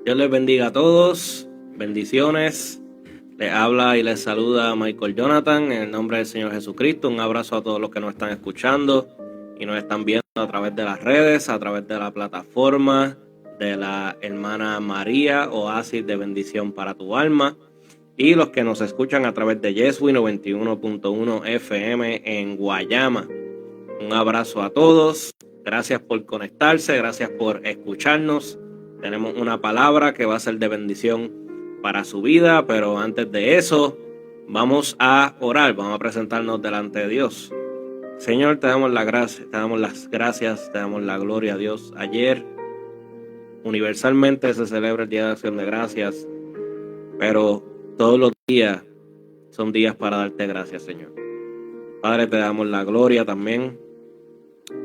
Dios les bendiga a todos, bendiciones. Les habla y les saluda Michael Jonathan en el nombre del Señor Jesucristo. Un abrazo a todos los que nos están escuchando y nos están viendo a través de las redes, a través de la plataforma de la hermana María, Oasis de Bendición para tu Alma, y los que nos escuchan a través de Yeswi 91.1 FM en Guayama. Un abrazo a todos, gracias por conectarse, gracias por escucharnos. Tenemos una palabra que va a ser de bendición para su vida, pero antes de eso vamos a orar, vamos a presentarnos delante de Dios. Señor, te damos las gracias, te damos la gloria a Dios. Ayer universalmente se celebra el Día de Acción de Gracias, pero todos los días son días para darte gracias, Señor. Padre, te damos la gloria también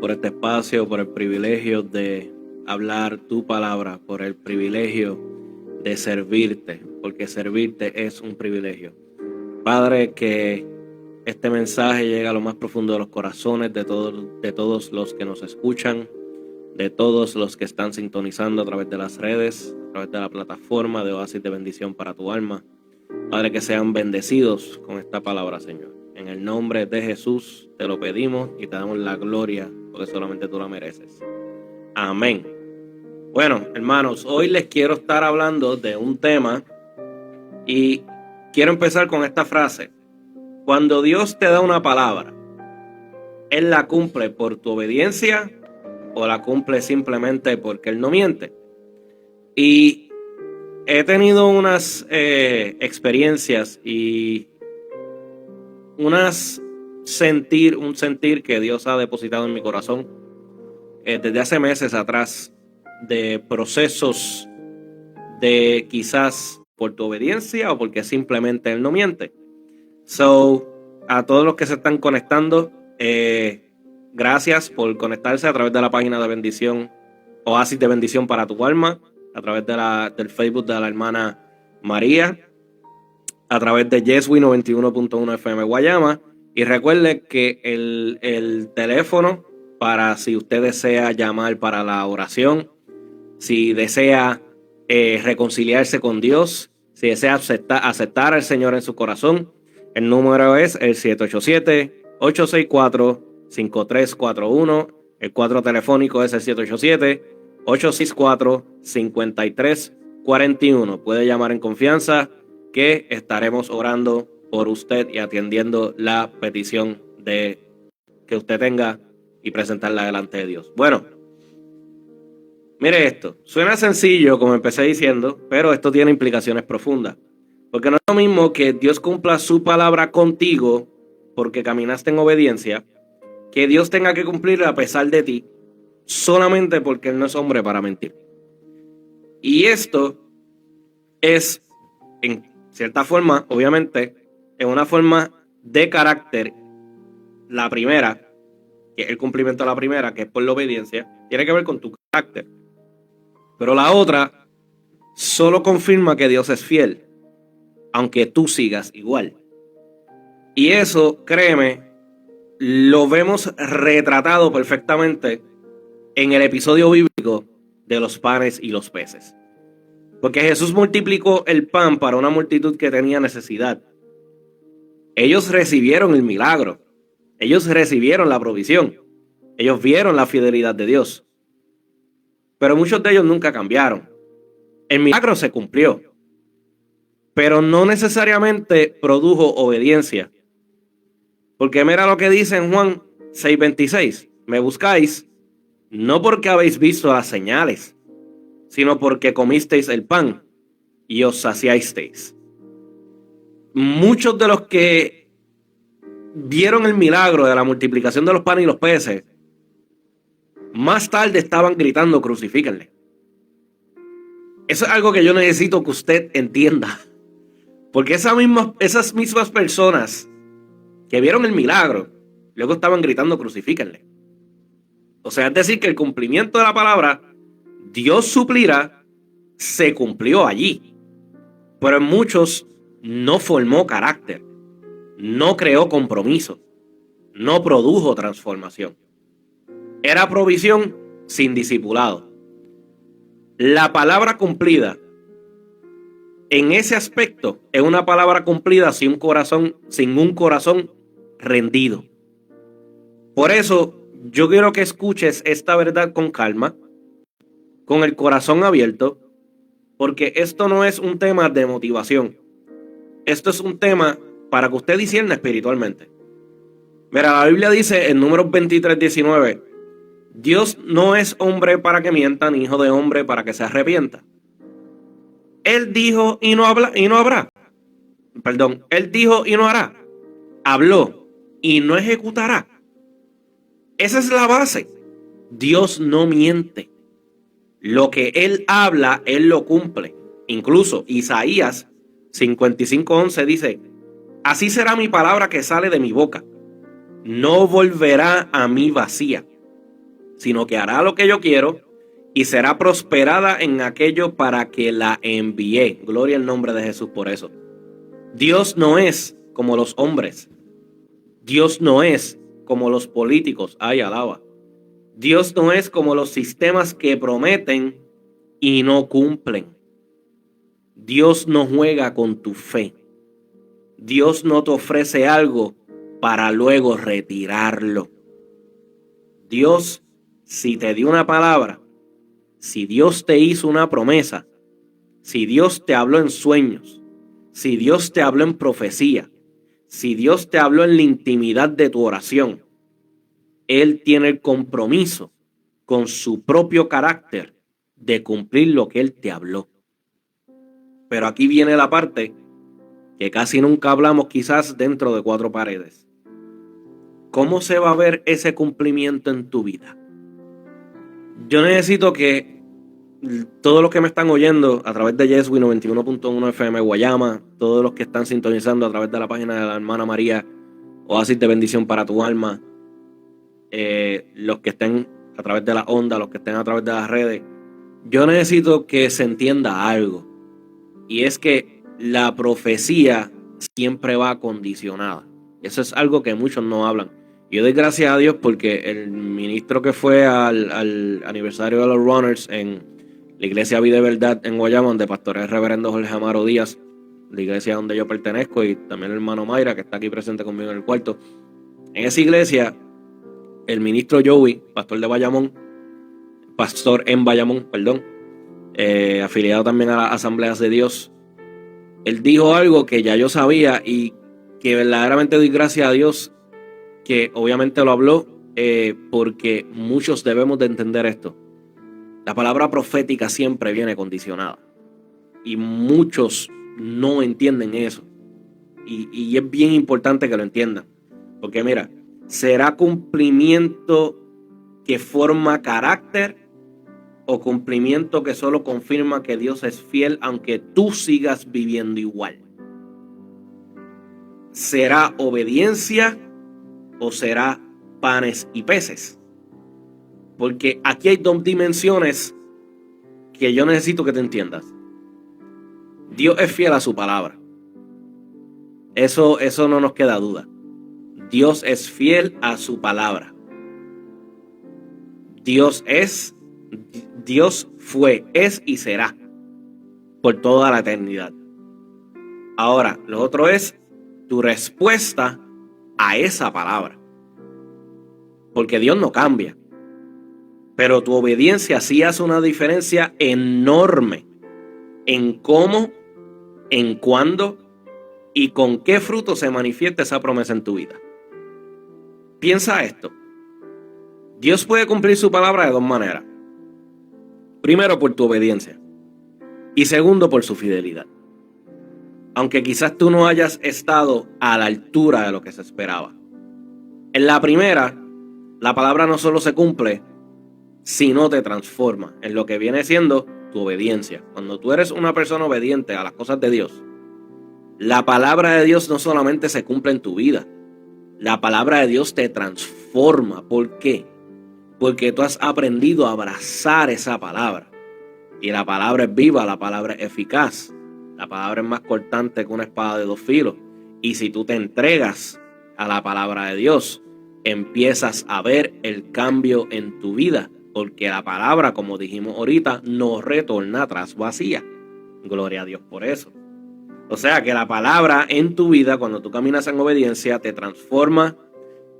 por este espacio, por el privilegio de hablar tu palabra, por el privilegio de servirte, porque servirte es un privilegio. Padre, que este mensaje llegue a lo más profundo de los corazones de todos los que nos escuchan, de todos los que están sintonizando a través de las redes, a través de la plataforma de Oasis de Bendición para tu Alma. Padre, que sean bendecidos con esta palabra, Señor. En el nombre de Jesús te lo pedimos y te damos la gloria, porque solamente tú la mereces. Amén. Bueno, hermanos, hoy les quiero estar hablando de un tema y quiero empezar con esta frase. Cuando Dios te da una palabra, ¿Él la cumple por tu obediencia o la cumple simplemente porque Él no miente? Y he tenido unas experiencias y un sentir que Dios ha depositado en mi corazón desde hace meses atrás, de procesos de quizás por tu obediencia o porque simplemente Él no miente. So, a todos los que se están conectando, gracias por conectarse a través de la página de bendición, Oasis de Bendición para tu Alma, a través del Facebook de la hermana María, a través de Yeswi 91.1 FM Guayama. Y recuerde que el teléfono para si usted desea llamar para la oración, si desea reconciliarse con Dios, si desea aceptar al Señor en su corazón, el número es el 787-864-5341. El cuadro telefónico es el 787-864-5341. Puede llamar en confianza que estaremos orando por usted y atendiendo la petición de que usted tenga y presentarla delante de Dios. Bueno, mire esto. Suena sencillo, como empecé diciendo, pero esto tiene implicaciones profundas. Porque no es lo mismo que Dios cumpla su palabra contigo porque caminaste en obediencia, que Dios tenga que cumplirla a pesar de ti, solamente porque Él no es hombre para mentir. Y esto es, en cierta forma, obviamente, en una forma de carácter. La primera, que es el cumplimiento de la primera, que es por la obediencia, tiene que ver con tu carácter. Pero la otra solo confirma que Dios es fiel, aunque tú sigas igual. Y eso, créeme, lo vemos retratado perfectamente en el episodio bíblico de los panes y los peces. Porque Jesús multiplicó el pan para una multitud que tenía necesidad. Ellos recibieron el milagro. Ellos recibieron la provisión. Ellos vieron la fidelidad de Dios. Pero muchos de ellos nunca cambiaron. El milagro se cumplió, pero no necesariamente produjo obediencia. Porque mira lo que dice en Juan 6:26. Me buscáis no porque habéis visto las señales, sino porque comisteis el pan y os saciasteis. Muchos de los que vieron el milagro de la multiplicación de los panes y los peces, más tarde estaban gritando: crucifíquenle. Eso es algo que yo necesito que usted entienda. Porque esas mismas personas que vieron el milagro, luego estaban gritando: crucifíquenle. O sea, es decir, que el cumplimiento de la palabra, Dios suplirá, se cumplió allí. Pero en muchos no formó carácter, no creó compromiso, no produjo transformación. Era provisión sin discipulado. La palabra cumplida en ese aspecto es una palabra cumplida sin un corazón rendido. Por eso yo quiero que escuches esta verdad con calma, con el corazón abierto, porque esto no es un tema de motivación. Esto es un tema para que usted discierna espiritualmente. Mira, la Biblia dice en Números 23:19, Dios no es hombre para que mienta, ni hijo de hombre para que se arrepienta. Él dijo y no habrá. Perdón, él dijo y no hará. Habló y no ejecutará. Esa es la base. Dios no miente. Lo que él habla, él lo cumple. Incluso Isaías 55:11 dice, así será mi palabra que sale de mi boca. No volverá a mí vacía, sino que hará lo que yo quiero y será prosperada en aquello para que la envié. Gloria al nombre de Jesús por eso. Dios no es como los hombres. Dios no es como los políticos. Ay, alaba. Dios no es como los sistemas que prometen y no cumplen. Dios no juega con tu fe. Dios no te ofrece algo para luego retirarlo. Dios, si te dio una palabra, si Dios te hizo una promesa, si Dios te habló en sueños, si Dios te habló en profecía, si Dios te habló en la intimidad de tu oración, Él tiene el compromiso con su propio carácter de cumplir lo que Él te habló. Pero aquí viene la parte que casi nunca hablamos, quizás dentro de cuatro paredes. ¿Cómo se va a ver ese cumplimiento en tu vida? Yo necesito que todos los que me están oyendo a través de Yeswi 91.1 FM Guayama, todos los que están sintonizando a través de la página de la hermana María, Oasis de Bendición para tu Alma, los que estén a través de la onda, los que estén a través de las redes, yo necesito que se entienda algo. Y es que la profecía siempre va condicionada. Eso es algo que muchos no hablan. Yo doy gracias a Dios porque el ministro que fue al aniversario de los Runners en la iglesia Vida y Verdad en Guayama, donde pastorea el reverendo Jorge Amaro Díaz, la iglesia donde yo pertenezco, y también el hermano Mayra, que está aquí presente conmigo en el cuarto. En esa iglesia, el ministro Joey, pastor en Bayamón, afiliado también a las Asambleas de Dios, él dijo algo que ya yo sabía y que verdaderamente doy gracias a Dios que obviamente lo habló, porque muchos debemos de entender esto. La palabra profética siempre viene condicionada y muchos no entienden eso, y es bien importante que lo entiendan, porque mira, será cumplimiento que forma carácter o cumplimiento que solo confirma que Dios es fiel aunque tú sigas viviendo igual. ¿Será obediencia o será panes y peces? Porque aquí hay dos dimensiones que yo necesito que te entiendas. Dios es fiel a su palabra. Eso no nos queda duda. Dios es fiel a su palabra. Dios fue, es y será por toda la eternidad. Ahora, lo otro es tu respuesta a esa palabra. Porque Dios no cambia. Pero tu obediencia sí hace una diferencia enorme en cómo, en cuándo y con qué fruto se manifiesta esa promesa en tu vida. Piensa esto. Dios puede cumplir su palabra de dos maneras. Primero, por tu obediencia. Y segundo, por su fidelidad. Aunque quizás tú no hayas estado a la altura de lo que se esperaba. En la primera, la palabra no solo se cumple, sino te transforma en lo que viene siendo tu obediencia. Cuando tú eres una persona obediente a las cosas de Dios, la palabra de Dios no solamente se cumple en tu vida, la palabra de Dios te transforma. ¿Por qué? Porque tú has aprendido a abrazar esa palabra. Y la palabra es viva, la palabra es eficaz. La palabra es más cortante que una espada de dos filos. Y si tú te entregas a la palabra de Dios, empiezas a ver el cambio en tu vida. Porque la palabra, como dijimos ahorita, no retorna atrás vacía. Gloria a Dios por eso. O sea que la palabra en tu vida, cuando tú caminas en obediencia, te transforma,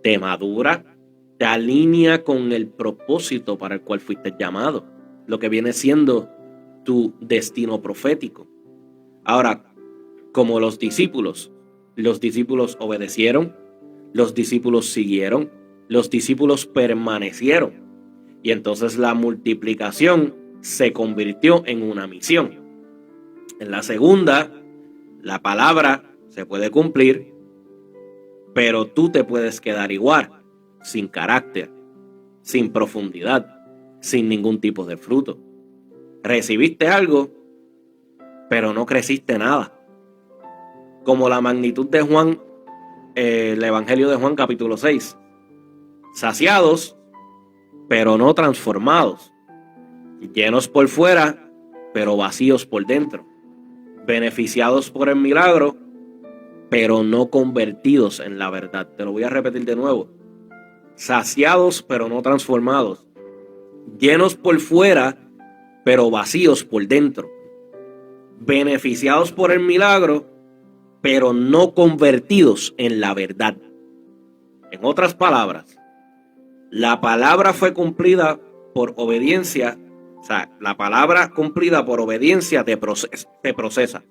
te madura, te alinea con el propósito para el cual fuiste llamado, lo que viene siendo tu destino profético. Ahora, como los discípulos obedecieron, los discípulos siguieron, los discípulos permanecieron. Y entonces la multiplicación se convirtió en una misión. En la segunda, la palabra se puede cumplir, pero tú te puedes quedar igual, sin carácter, sin profundidad, sin ningún tipo de fruto. Recibiste algo, pero no creciste nada. Como la magnitud de Juan, el Evangelio de Juan capítulo 6. Saciados, pero no transformados. Llenos por fuera, pero vacíos por dentro. Beneficiados por el milagro, pero no convertidos en la verdad. Te lo voy a repetir de nuevo. Saciados, pero no transformados. Llenos por fuera, pero vacíos por dentro. Beneficiados por el milagro, pero no convertidos en la verdad. En otras palabras, la palabra fue cumplida por obediencia. O sea, la palabra cumplida por obediencia te procesa.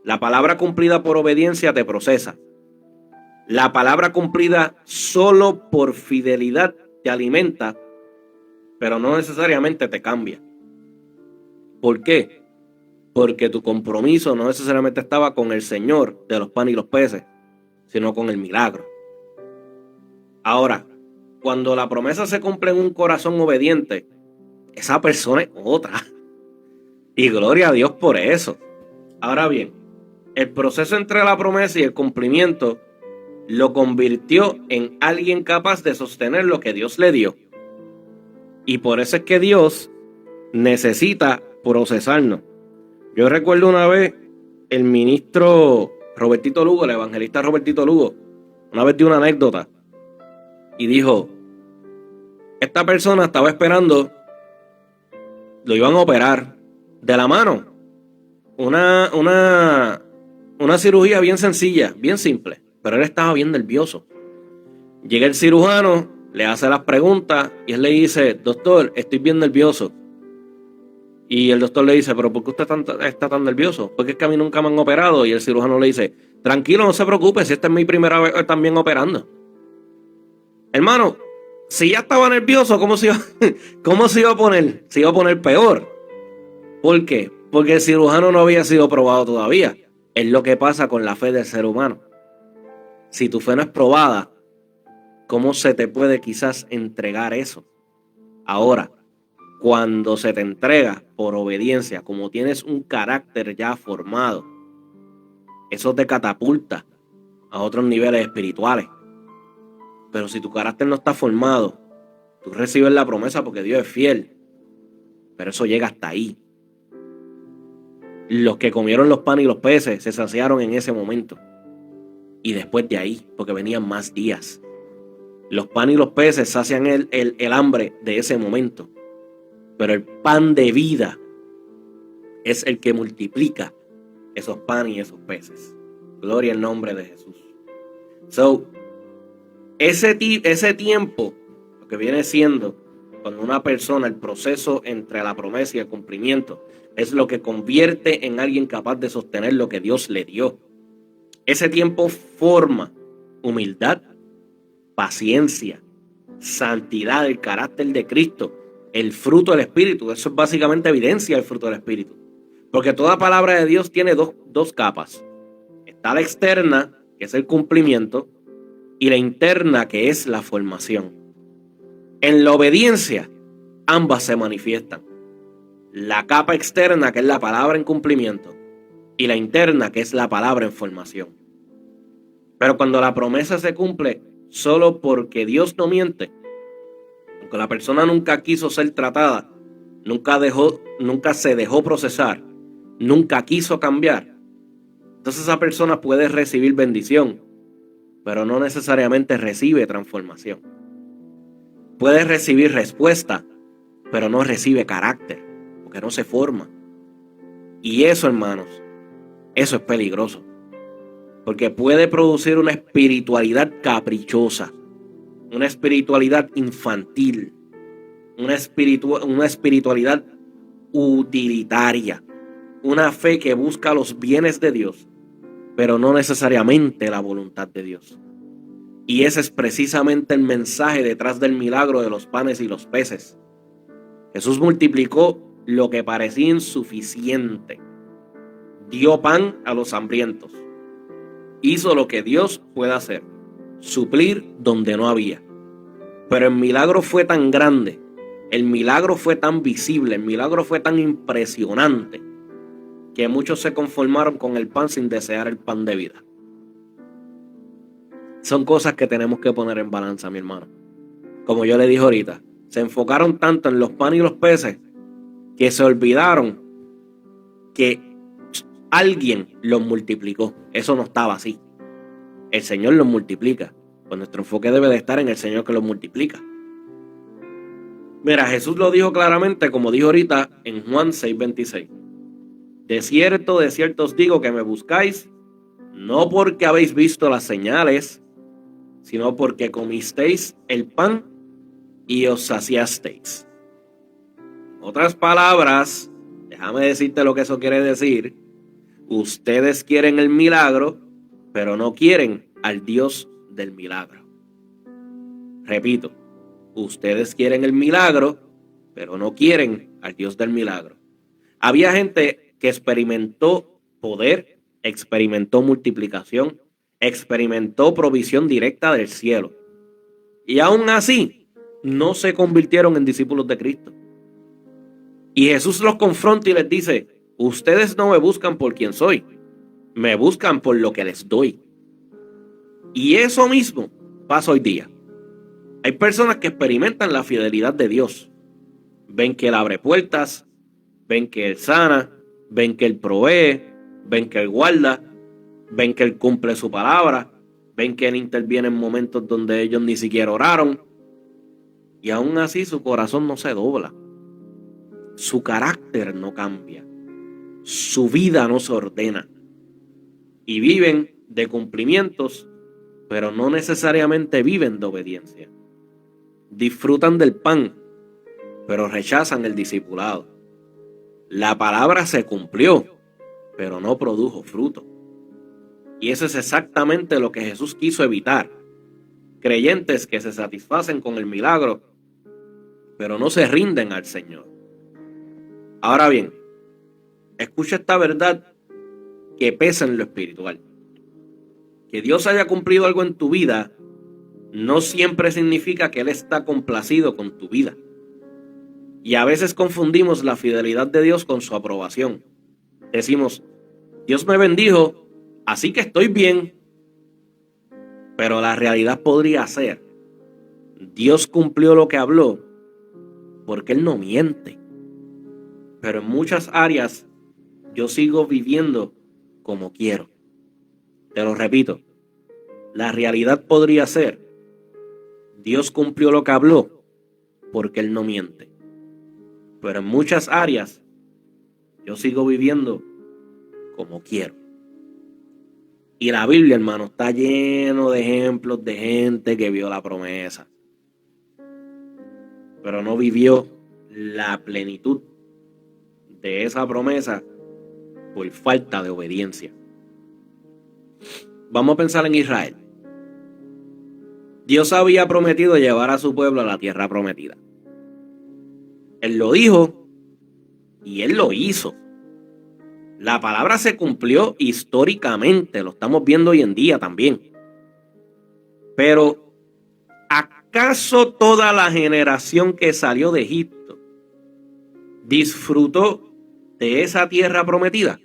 La palabra cumplida por obediencia te procesa. La palabra cumplida solo por fidelidad te alimenta, pero no necesariamente te cambia. ¿Por qué? Porque tu compromiso no necesariamente estaba con el Señor de los panes y los peces, sino con el milagro. Ahora, cuando la promesa se cumple en un corazón obediente, esa persona es otra. Y gloria a Dios por eso. Ahora bien, el proceso entre la promesa y el cumplimiento lo convirtió en alguien capaz de sostener lo que Dios le dio. Y por eso es que Dios necesita procesarnos. Yo recuerdo una vez el ministro Robertito Lugo, el evangelista Robertito Lugo, una vez dio una anécdota y dijo, esta persona estaba esperando, lo iban a operar de la mano, una cirugía bien sencilla, bien simple, pero él estaba bien nervioso. Llega el cirujano, le hace las preguntas y él le dice, doctor, estoy bien nervioso. Y el doctor le dice, pero ¿por qué usted está tan nervioso? Porque es que a mí nunca me han operado. Y el cirujano le dice, tranquilo, no se preocupe, si esta es mi primera vez también operando. Hermano, si ya estaba nervioso, ¿cómo se iba a poner? Se iba a poner peor. ¿Por qué? Porque el cirujano no había sido probado todavía. Es lo que pasa con la fe del ser humano. Si tu fe no es probada, ¿cómo se te puede quizás entregar eso? Ahora, cuando se te entrega por obediencia, como tienes un carácter ya formado, eso te catapulta a otros niveles espirituales. Pero si tu carácter no está formado, tú recibes la promesa porque Dios es fiel, pero eso llega hasta ahí. Los que comieron los panes y los peces se saciaron en ese momento. Y después de ahí, porque venían más días. Los panes y los peces sacian el hambre de ese momento. Pero el pan de vida es el que multiplica esos panes y esos peces. Gloria al nombre de Jesús. Ese tiempo, lo que viene siendo cuando una persona, el proceso entre la promesa y el cumplimiento, es lo que convierte en alguien capaz de sostener lo que Dios le dio. Ese tiempo forma humildad, paciencia, santidad, el carácter de Cristo, el fruto del Espíritu. Eso es básicamente evidencia del fruto del Espíritu. Porque toda palabra de Dios tiene dos capas. Está la externa, que es el cumplimiento, y la interna, que es la formación. En la obediencia, ambas se manifiestan. La capa externa, que es la palabra en cumplimiento, y la interna, que es la palabra en formación. Pero cuando la promesa se cumple solo porque Dios no miente, aunque la persona nunca quiso ser tratada, nunca se dejó procesar, nunca quiso cambiar, entonces esa persona puede recibir bendición, pero no necesariamente recibe transformación. Puede recibir respuesta, pero no recibe carácter, porque no se forma. Y eso, hermanos, Eso es peligroso, porque puede producir una espiritualidad caprichosa, una espiritualidad infantil, una espiritualidad utilitaria, una fe que busca los bienes de Dios, pero no necesariamente la voluntad de Dios. Y ese es precisamente el mensaje detrás del milagro de los panes y los peces. Jesús multiplicó lo que parecía insuficiente. Dio pan a los hambrientos. Hizo lo que Dios puede hacer, suplir donde no había. Pero el milagro fue tan grande, el milagro fue tan visible, el milagro fue tan impresionante, que muchos se conformaron con el pan sin desear el pan de vida. Son cosas que tenemos que poner en balanza, mi hermano. Como yo le dije ahorita, se enfocaron tanto en los panes y los peces que se olvidaron que alguien los multiplicó. Eso no estaba así. El Señor los multiplica. Pues nuestro enfoque debe de estar en el Señor que los multiplica. Mira, Jesús lo dijo claramente, como dijo ahorita en Juan 6:26. De cierto os digo que me buscáis, no porque habéis visto las señales, sino porque comisteis el pan y os saciasteis. Otras palabras, déjame decirte lo que eso quiere decir. Ustedes quieren el milagro, pero no quieren al Dios del milagro. Repito, ustedes quieren el milagro, pero no quieren al Dios del milagro. Había gente que experimentó poder, experimentó multiplicación, experimentó provisión directa del cielo. Y aún así, no se convirtieron en discípulos de Cristo. Y Jesús los confronta y les dice, ustedes no me buscan por quien soy, me buscan por lo que les doy. Y eso mismo pasa hoy día. Hay personas que experimentan la fidelidad de Dios. Ven que Él abre puertas, ven que Él sana, ven que Él provee, ven que Él guarda, ven que Él cumple su palabra, ven que Él interviene en momentos donde ellos ni siquiera oraron. Y aún así su corazón no se dobla. Su carácter no cambia. Su vida no se ordena. Y viven de cumplimientos, pero no necesariamente viven de obediencia. Disfrutan del pan, pero rechazan el discipulado. La palabra se cumplió, pero no produjo fruto. Y eso es exactamente lo que Jesús quiso evitar. Creyentes que se satisfacen con el milagro, pero no se rinden al Señor. Ahora bien, escucha esta verdad que pesa en lo espiritual. Que Dios haya cumplido algo en tu vida no siempre significa que Él está complacido con tu vida. Y a veces confundimos la fidelidad de Dios con su aprobación. Decimos, Dios me bendijo, así que estoy bien. Pero la realidad podría ser, Dios cumplió lo que habló porque Él no miente. Pero en muchas áreas yo sigo viviendo como quiero. Te lo repito, la realidad podría ser, Dios cumplió lo que habló porque Él no miente. Pero en muchas áreas yo sigo viviendo como quiero. Y la Biblia, hermano, está lleno de ejemplos de gente que vio la promesa, pero no vivió la plenitud de esa promesa por falta de obediencia. Vamos a pensar en Israel. Dios había prometido llevar a su pueblo a la tierra prometida. Él lo dijo y Él lo hizo. La palabra se cumplió históricamente, lo estamos viendo hoy en día también. Pero, ¿acaso toda la generación que salió de Egipto disfrutó de esa tierra prometida?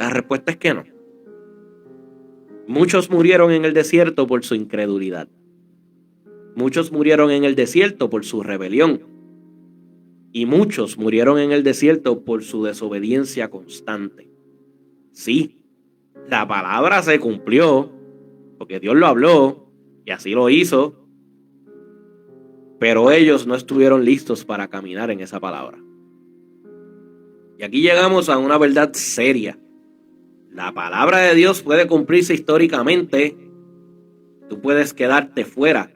La respuesta es que no. Muchos murieron en el desierto por su incredulidad. Muchos murieron en el desierto por su rebelión. Y muchos murieron en el desierto por su desobediencia constante. Sí, la palabra se cumplió, porque Dios lo habló, y así lo hizo. Pero ellos no estuvieron listos para caminar en esa palabra. Y aquí llegamos a una verdad seria la palabra de Dios puede cumplirse históricamente, tú puedes quedarte fuera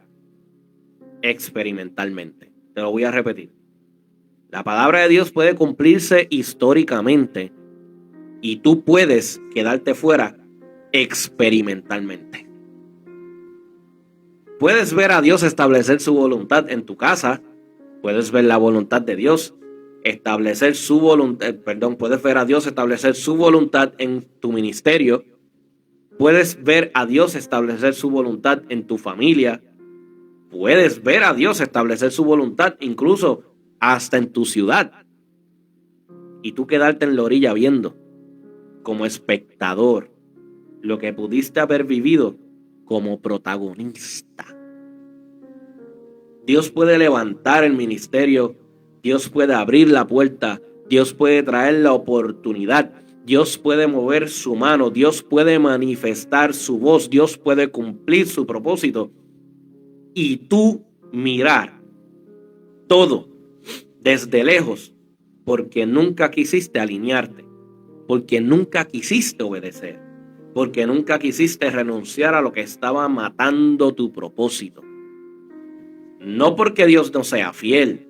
experimentalmente. Te lo voy a repetir. La palabra de Dios puede cumplirse históricamente y tú puedes quedarte fuera experimentalmente. Puedes ver a Dios establecer su voluntad en tu casa, puedes ver la voluntad de Dios establecer su voluntad, puedes ver a Dios establecer su voluntad en tu ministerio, puedes ver a Dios establecer su voluntad en tu familia, puedes ver a Dios establecer su voluntad incluso hasta en tu ciudad, y tú quedarte en la orilla viendo como espectador lo que pudiste haber vivido como protagonista. Dios puede levantar el ministerio, Dios puede abrir la puerta, Dios puede traer la oportunidad, Dios puede mover su mano, Dios puede manifestar su voz, Dios puede cumplir su propósito. Y tú mirar todo desde lejos porque nunca quisiste alinearte, porque nunca quisiste obedecer, porque nunca quisiste renunciar a lo que estaba matando tu propósito. No porque Dios no sea fiel,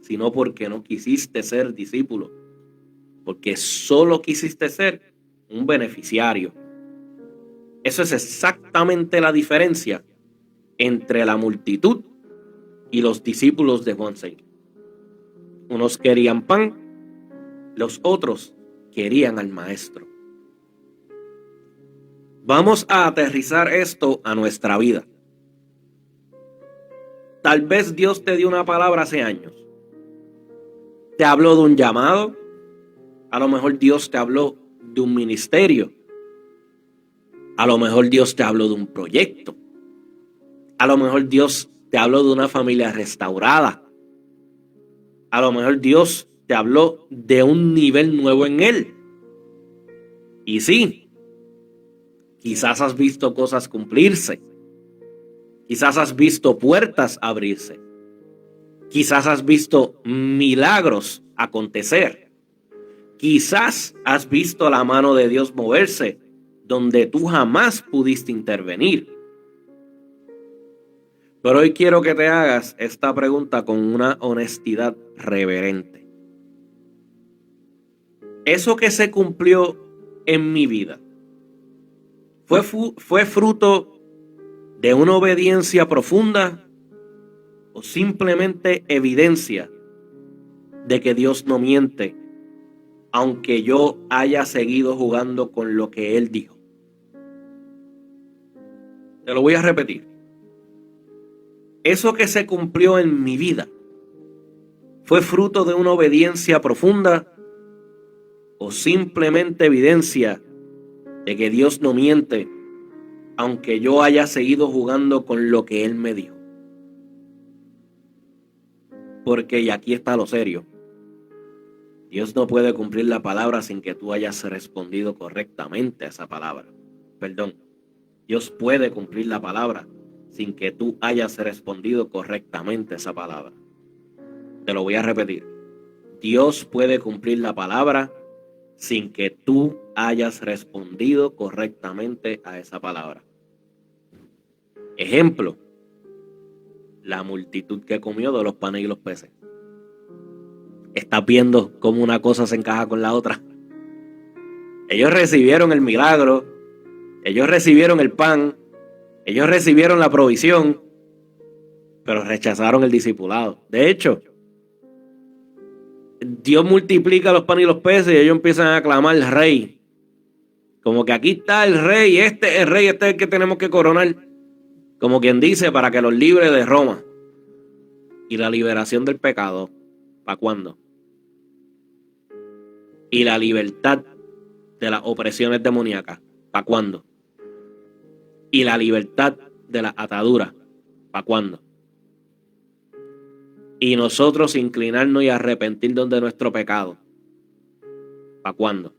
sino porque no quisiste ser discípulo, porque solo quisiste ser un beneficiario. Eso es exactamente la diferencia entre la multitud y los discípulos de Juan 6. Unos querían pan, los otros querían al maestro. Vamos a aterrizar esto a nuestra vida. Tal vez Dios te dio una palabra hace años. Te habló de un llamado. A lo mejor Dios te habló de un ministerio. A lo mejor Dios te habló de un proyecto. A lo mejor Dios te habló de una familia restaurada. A lo mejor Dios te habló de un nivel nuevo en Él. Y sí, quizás has visto cosas cumplirse. Quizás has visto puertas abrirse. Quizás has visto milagros acontecer. Quizás has visto la mano de Dios moverse donde tú jamás pudiste intervenir. Pero hoy quiero que te hagas esta pregunta con una honestidad reverente. ¿Eso que se cumplió en mi vida fue fruto de una obediencia profunda o simplemente evidencia de que Dios no miente, aunque yo haya seguido jugando con lo que Él dijo? Te lo voy a repetir. ¿Eso que se cumplió en mi vida fue fruto de una obediencia profunda o simplemente evidencia de que Dios no miente, aunque yo haya seguido jugando con lo que Él me dijo? Porque, y aquí está lo serio, Dios no puede cumplir la palabra sin que tú hayas respondido correctamente a esa palabra. Dios puede cumplir la palabra sin que tú hayas respondido correctamente a esa palabra. Te lo voy a repetir. Dios puede cumplir la palabra sin que tú hayas respondido correctamente a esa palabra. Ejemplo, la multitud que comió de los panes y los peces. Estás viendo cómo una cosa se encaja con la otra. Ellos recibieron el milagro, ellos recibieron el pan, ellos recibieron la provisión, pero rechazaron el discipulado. De hecho, Dios multiplica los panes y los peces y ellos empiezan a aclamar al rey. Como que aquí está el rey, este es el rey, este es el que tenemos que coronar. Como quien dice, para que los libre de Roma. Y la liberación del pecado, ¿para cuándo? Y la libertad de las opresiones demoníacas, ¿para cuándo? Y la libertad de las ataduras, ¿para cuándo? Y nosotros inclinarnos y arrepentirnos de nuestro pecado, ¿para cuándo?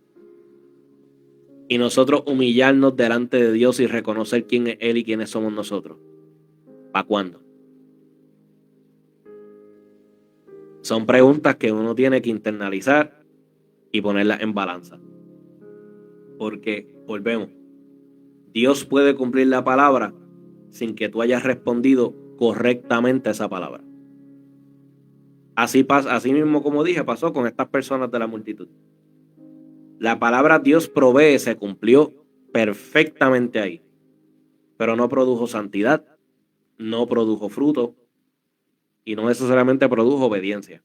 Y nosotros humillarnos delante de Dios y reconocer quién es Él y quiénes somos nosotros, ¿para cuándo? Son preguntas que uno tiene que internalizar y ponerlas en balanza. porque, volvemos, Dios puede cumplir la palabra sin que tú hayas respondido correctamente a esa palabra. Así mismo, como dije, pasó con estas personas de la multitud. La palabra Dios provee se cumplió perfectamente ahí, pero no produjo santidad, no produjo fruto y no necesariamente produjo obediencia.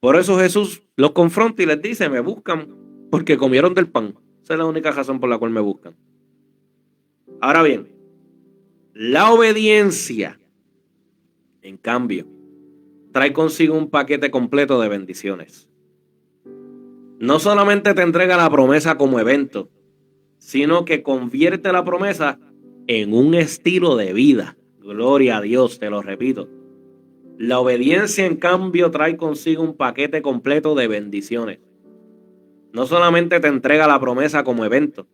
Por eso Jesús los confronta y les dice: me buscan porque comieron del pan. Esa es la única razón por la cual me buscan. Ahora bien, la obediencia, en cambio, trae consigo un paquete completo de bendiciones. No solamente te entrega la promesa como evento, sino que convierte la promesa en un estilo de vida. Gloria a Dios, te lo repito. La obediencia, en cambio, trae consigo un paquete completo de bendiciones. No solamente te entrega la promesa como evento,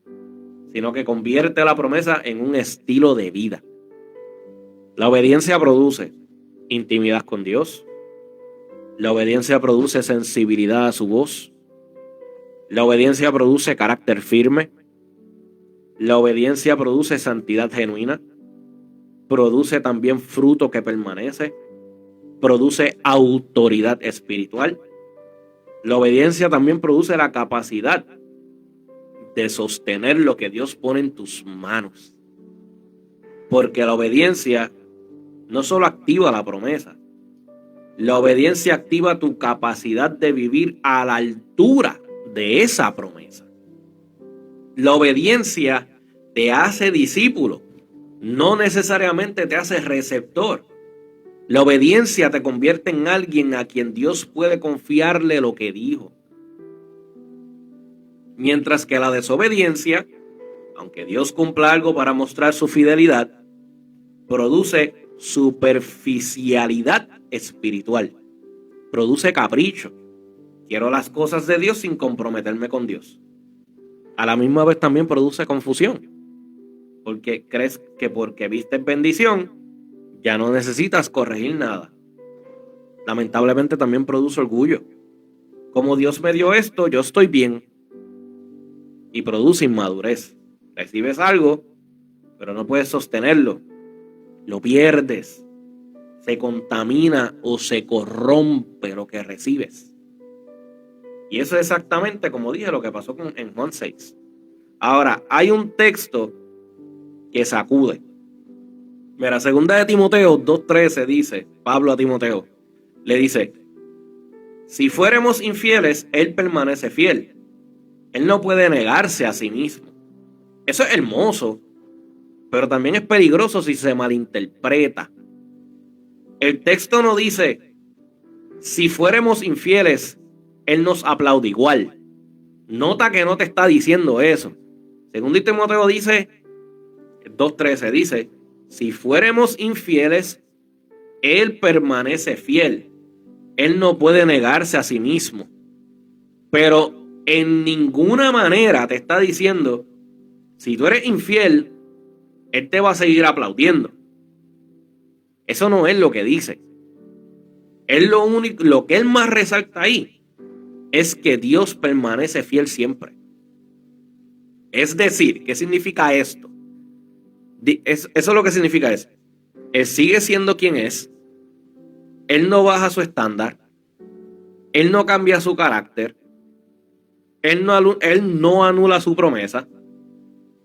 sino que convierte la promesa en un estilo de vida. La obediencia produce intimidad con Dios. La obediencia produce sensibilidad a su voz. La obediencia produce carácter firme. La obediencia produce santidad genuina. Produce también fruto que permanece. Produce autoridad espiritual. La obediencia también produce la capacidad de sostener lo que Dios pone en tus manos. Porque la obediencia no solo activa la promesa, la obediencia activa tu capacidad de vivir a la altura de esa promesa. La obediencia te hace discípulo, no necesariamente te hace receptor. La obediencia te convierte en alguien a quien Dios puede confiarle lo que dijo. Mientras que la desobediencia, aunque Dios cumpla algo para mostrar su fidelidad, produce superficialidad espiritual, produce capricho. Quiero las cosas de Dios sin comprometerme con Dios. A la misma vez también produce confusión, porque crees que porque viste bendición ya no necesitas corregir nada. Lamentablemente también produce orgullo. Como Dios me dio esto, yo estoy bien. Y produce inmadurez. Recibes algo, pero no puedes sostenerlo. Lo pierdes. Se contamina o se corrompe lo que recibes. Y eso es exactamente, como dije, lo que pasó en Juan 6. Ahora, hay un texto que sacude. Mira, segunda de Timoteo 2:13 dice, Pablo a Timoteo, le dice: si fuéramos infieles, Él permanece fiel. Él no puede negarse a sí mismo. Eso es hermoso, pero también es peligroso si se malinterpreta. El texto no dice: si fuéramos infieles, Él nos aplaude igual. Nota que no te está diciendo eso. Según Timoteo dice, 2:13 dice: si fuéramos infieles, Él permanece fiel. Él no puede negarse a sí mismo. Pero en ninguna manera te está diciendo: si tú eres infiel, Él te va a seguir aplaudiendo. Eso no es lo que dice. Él lo que Él más resalta ahí es que Dios permanece fiel siempre. Es decir, ¿qué significa esto? Eso lo que significa es: Él sigue siendo quien es. Él no baja su estándar. Él no cambia su carácter. Él no anula su promesa.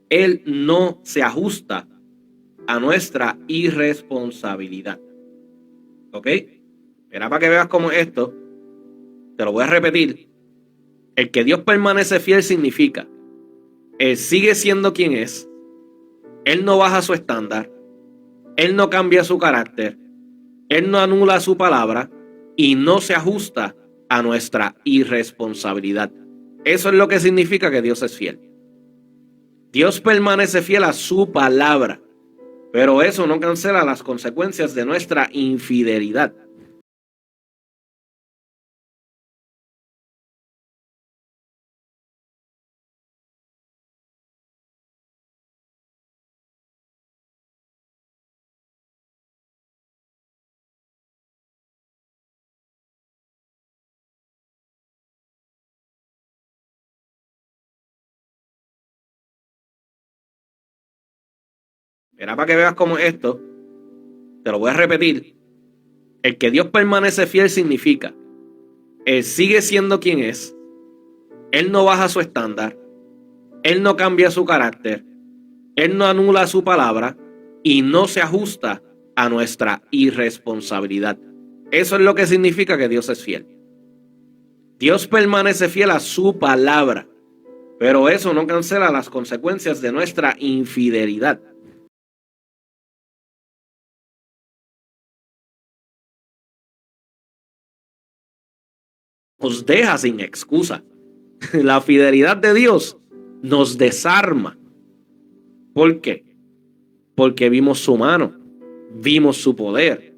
Él no se ajusta a nuestra irresponsabilidad. ¿Ok? Era para que veas cómo esto, te lo voy a repetir. El que Dios permanece fiel significa: Él sigue siendo quien es. Él no baja su estándar. Él no cambia su carácter. Él no anula su palabra y no se ajusta a nuestra irresponsabilidad. Eso es lo que significa que Dios es fiel. Dios permanece fiel a su palabra, pero eso no cancela las consecuencias de nuestra infidelidad. Era para que veas cómo es esto. Te lo voy a repetir. El que Dios permanece fiel significa, Él sigue siendo quien es, Él no baja su estándar, Él no cambia su carácter, Él no anula su palabra y no se ajusta a nuestra irresponsabilidad. Eso es lo que significa que Dios es fiel. Dios permanece fiel a su palabra, pero eso no cancela las consecuencias de nuestra infidelidad. Nos deja sin excusa. La fidelidad de Dios nos desarma. ¿Por qué? Porque vimos su mano, vimos su poder,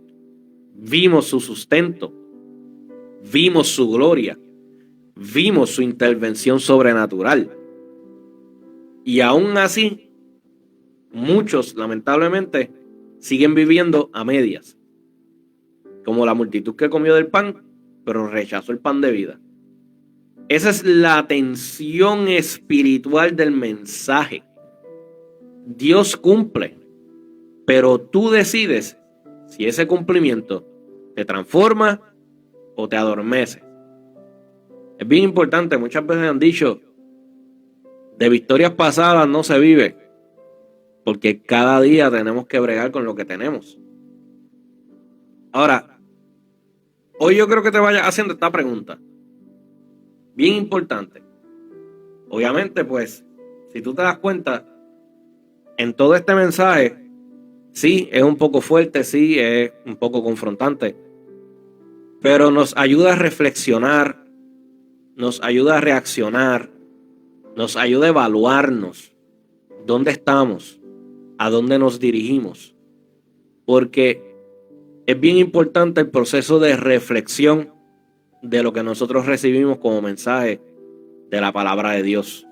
vimos su sustento, vimos su gloria, vimos su intervención sobrenatural. Y aún así, muchos lamentablemente siguen viviendo a medias, como la multitud que comió del pan, pero rechazó el pan de vida. Esa es la tensión espiritual del mensaje. Dios cumple, pero tú decides si ese cumplimiento te transforma o te adormece. Es bien importante, muchas veces han dicho, de victorias pasadas no se vive, porque cada día tenemos que bregar con lo que tenemos. Ahora, hoy yo creo que te vayas haciendo esta pregunta, bien importante. Obviamente, pues, si tú te das cuenta, en todo este mensaje, sí, es un poco fuerte, sí, es un poco confrontante, pero nos ayuda a reflexionar, nos ayuda a reaccionar, nos ayuda a evaluarnos dónde estamos, a dónde nos dirigimos, porque es bien importante el proceso de reflexión de lo que nosotros recibimos como mensaje de la palabra de Dios.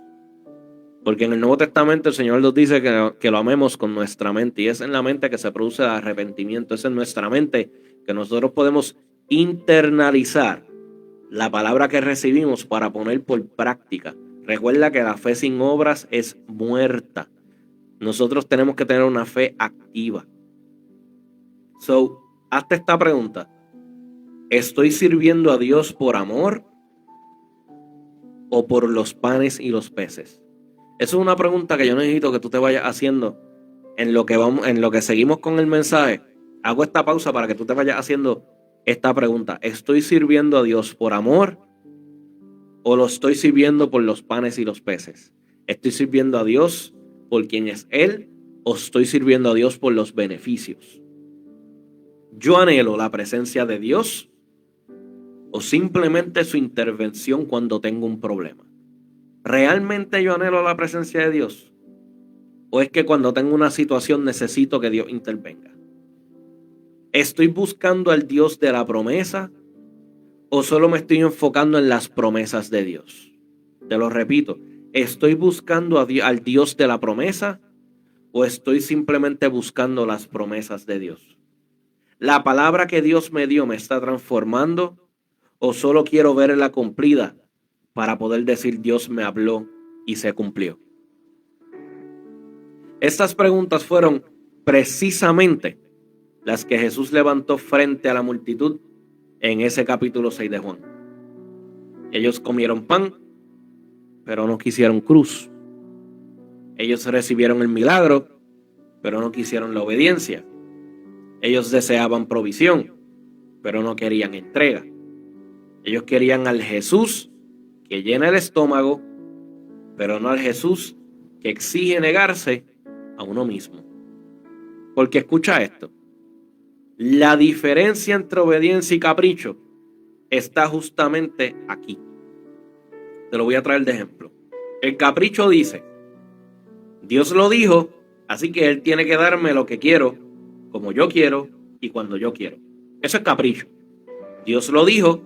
Porque en el Nuevo Testamento el Señor nos dice que lo amemos con nuestra mente, y es en la mente que se produce el arrepentimiento, es en nuestra mente que nosotros podemos internalizar la palabra que recibimos para poner por práctica. Recuerda que la fe sin obras es muerta. Nosotros tenemos que tener una fe activa. So, hazte esta pregunta. ¿Estoy sirviendo a Dios por amor o por los panes y los peces? Esa es una pregunta que yo necesito que tú te vayas haciendo en lo que seguimos con el mensaje. Hago esta pausa para que tú te vayas haciendo esta pregunta. ¿Estoy sirviendo a Dios por amor o lo estoy sirviendo por los panes y los peces? ¿Estoy sirviendo a Dios por quien es Él o estoy sirviendo a Dios por los beneficios? ¿Yo anhelo la presencia de Dios o simplemente su intervención cuando tengo un problema? ¿Realmente yo anhelo la presencia de Dios? ¿O es que cuando tengo una situación necesito que Dios intervenga? ¿Estoy buscando al Dios de la promesa o solo me estoy enfocando en las promesas de Dios? Te lo repito, ¿estoy buscando al Dios de la promesa o estoy simplemente buscando las promesas de Dios? ¿La palabra que Dios me dio me está transformando o solo quiero verla cumplida para poder decir Dios me habló y se cumplió? Estas preguntas fueron precisamente las que Jesús levantó frente a la multitud en ese capítulo 6 de Juan. Ellos comieron pan, pero no quisieron cruz. Ellos recibieron el milagro, pero no quisieron la obediencia. Ellos deseaban provisión, pero no querían entrega. Ellos querían al Jesús que llena el estómago, pero no al Jesús que exige negarse a uno mismo. Porque escucha esto, la diferencia entre obediencia y capricho está justamente aquí. Te lo voy a traer de ejemplo. El capricho dice, Dios lo dijo, así que Él tiene que darme lo que quiero, como yo quiero y cuando yo quiero. Eso es capricho. Dios lo dijo,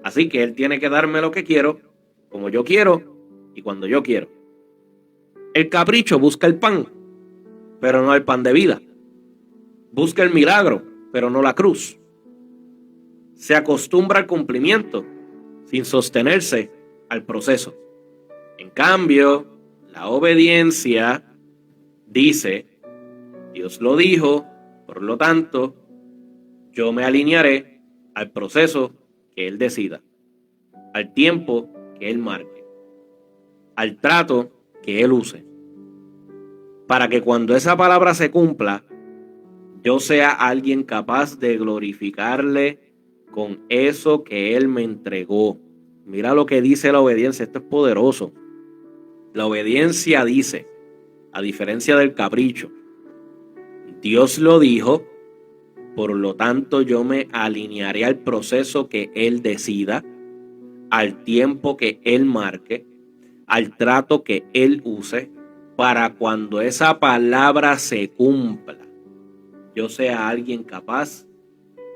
así que Él tiene que darme lo que quiero, como yo quiero y cuando yo quiero. El capricho busca el pan, pero no el pan de vida. Busca el milagro, pero no la cruz. Se acostumbra al cumplimiento sin sostenerse al proceso. Dios lo dijo, por lo tanto, yo me alinearé al proceso que Él decida, al tiempo que Él marque, al trato que Él use, para que cuando esa palabra se cumpla, yo sea alguien capaz de glorificarle con eso que Él me entregó. Mira lo que dice la obediencia, esto es poderoso. La obediencia dice, a diferencia del capricho, Dios lo dijo, por lo tanto yo me alinearé al proceso que Él decida, al tiempo que Él marque, al trato que Él use, para cuando esa palabra se cumpla, yo sea alguien capaz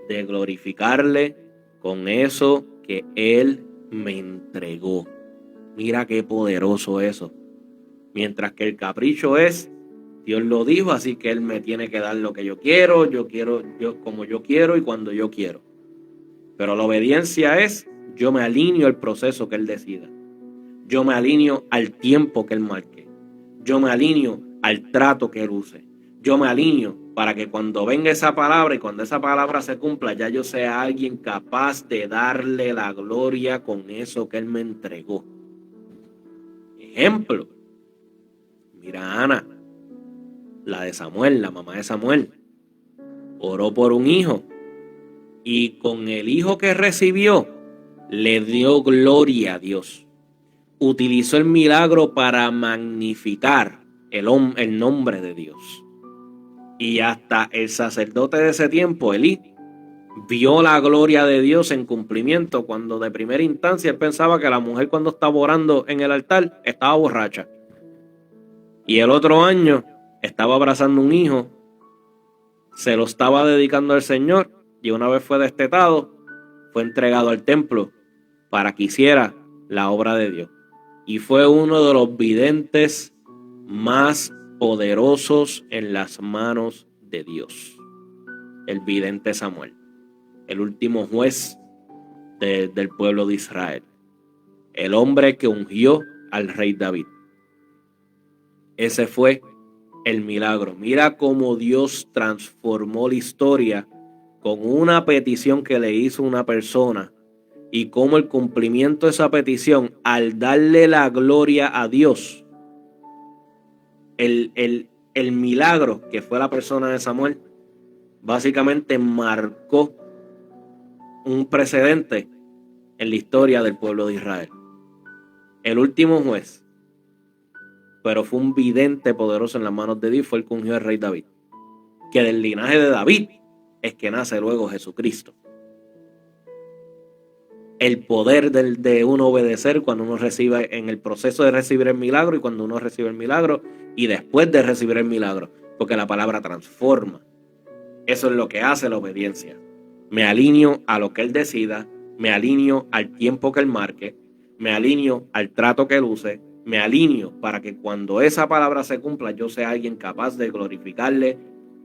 de glorificarle con eso que Él me entregó. Mira qué poderoso eso. Mientras que el capricho es, Dios lo dijo, así que Él me tiene que dar lo que yo quiero, yo como yo quiero y cuando yo quiero. Pero la obediencia es, yo me alineo al proceso que Él decida. Yo me alineo al tiempo que Él marque. Yo me alineo al trato que Él use. Yo me alineo para que cuando venga esa palabra y cuando esa palabra se cumpla, ya yo sea alguien capaz de darle la gloria con eso que Él me entregó. Ejemplo. Mira a Ana, la de Samuel, la mamá de Samuel. Oró por un hijo y con el hijo que recibió le dio gloria a Dios. Utilizó el milagro para magnificar el nombre de Dios. Y hasta el sacerdote de ese tiempo, Elí, vio la gloria de Dios en cumplimiento cuando de primera instancia él pensaba que la mujer cuando estaba orando en el altar estaba borracha. Y el otro año estaba abrazando un hijo, se lo estaba dedicando al Señor y una vez fue destetado, fue entregado al templo para que hiciera la obra de Dios. Y fue uno de los videntes más poderosos en las manos de Dios. El vidente Samuel, el último juez del pueblo de Israel. El hombre que ungió al rey David. Ese fue el milagro. Mira cómo Dios transformó la historia con una petición que le hizo una persona y cómo el cumplimiento de esa petición, al darle la gloria a Dios, el milagro que fue la persona de Samuel, básicamente marcó un precedente en la historia del pueblo de Israel. El último juez, pero fue un vidente poderoso en las manos de Dios, fue el que ungió al rey David. Que del linaje de David es que nace luego Jesucristo. El poder de uno obedecer cuando uno recibe, en el proceso de recibir el milagro y cuando uno recibe el milagro y después de recibir el milagro, porque la palabra transforma. Eso es lo que hace la obediencia. Me alineo a lo que Él decida, me alineo al tiempo que Él marque, me alineo al trato que Él use, me alineo para que cuando esa palabra se cumpla yo sea alguien capaz de glorificarle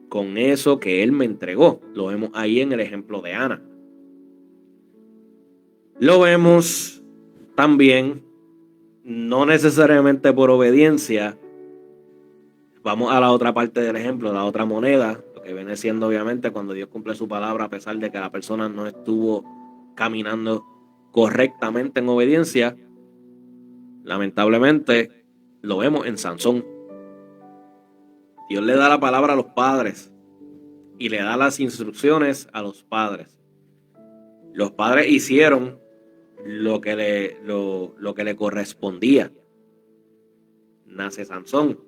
con eso que Él me entregó. Lo vemos ahí en el ejemplo de Ana. Lo vemos también, no necesariamente por obediencia. Vamos a la otra parte del ejemplo, la otra moneda, lo que viene siendo obviamente cuando Dios cumple su palabra a pesar de que la persona no estuvo caminando correctamente en obediencia. Lamentablemente lo vemos en Sansón. Dios le da la palabra a los padres y le da las instrucciones a los padres. Los padres hicieron lo que le correspondía. Nace Sansón.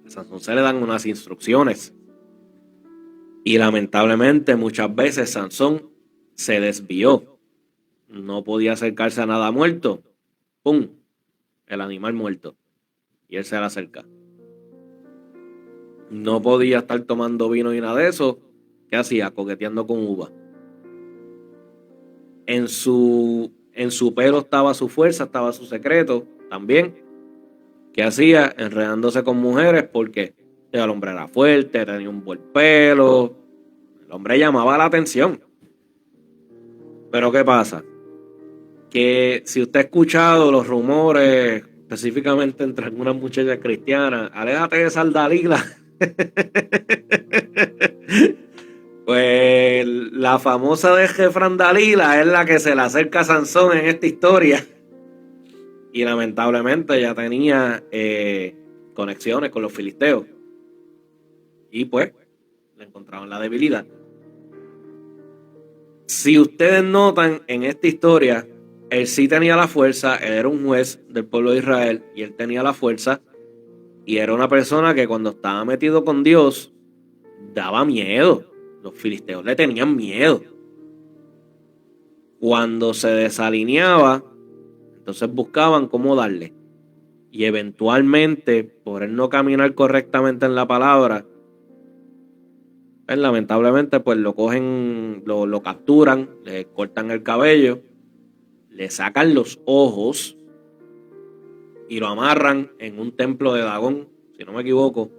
A Sansón se le dan unas instrucciones. Y lamentablemente muchas veces Sansón se desvió. No podía acercarse a nada muerto. ¡Pum! El animal muerto. Y él se le acerca. No podía estar tomando vino y nada de eso. ¿Qué hacía? Coqueteando con uva. En su pelo estaba su fuerza, estaba su secreto también. ¿Qué hacía? Enredándose con mujeres porque el hombre era fuerte, tenía un buen pelo. El hombre llamaba la atención. Pero ¿qué pasa? Que si usted ha escuchado los rumores, específicamente entre algunas muchachas cristianas, aléjate de esa Dalila, Pues la famosa de Jefran Dalila es la que se le acerca a Sansón en esta historia. Y lamentablemente ya tenía conexiones con los filisteos. Y pues le encontraron la debilidad. Si ustedes notan en esta historia, él sí tenía la fuerza, él era un juez del pueblo de Israel y él tenía la fuerza y era una persona que cuando estaba metido con Dios daba miedo. Los filisteos le tenían miedo. Cuando se desalineaba, entonces buscaban cómo darle. Y eventualmente, por él no caminar correctamente en la palabra, pues, lamentablemente pues lo cogen, lo capturan, le cortan el cabello, le sacan los ojos y lo amarran en un templo de Dagón, si no me equivoco,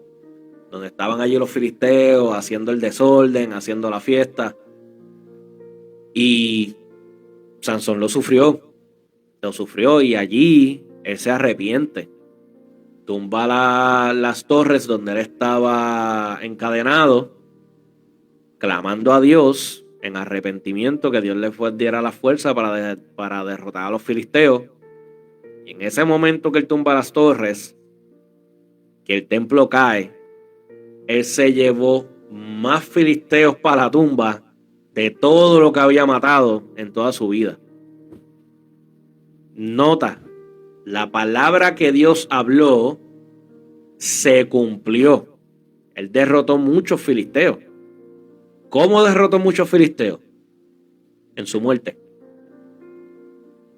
donde estaban allí los filisteos haciendo el desorden, haciendo la fiesta. Y Sansón lo sufrió y allí él se arrepiente. Tumba las torres donde él estaba encadenado, clamando a Dios en arrepentimiento que Dios le diera la fuerza para derrotar a los filisteos. Y en ese momento que él tumba las torres, que el templo cae, él se llevó más filisteos para la tumba de todo lo que había matado en toda su vida. Nota, la palabra que Dios habló se cumplió. Él derrotó muchos filisteos. ¿Cómo derrotó muchos filisteos? En su muerte.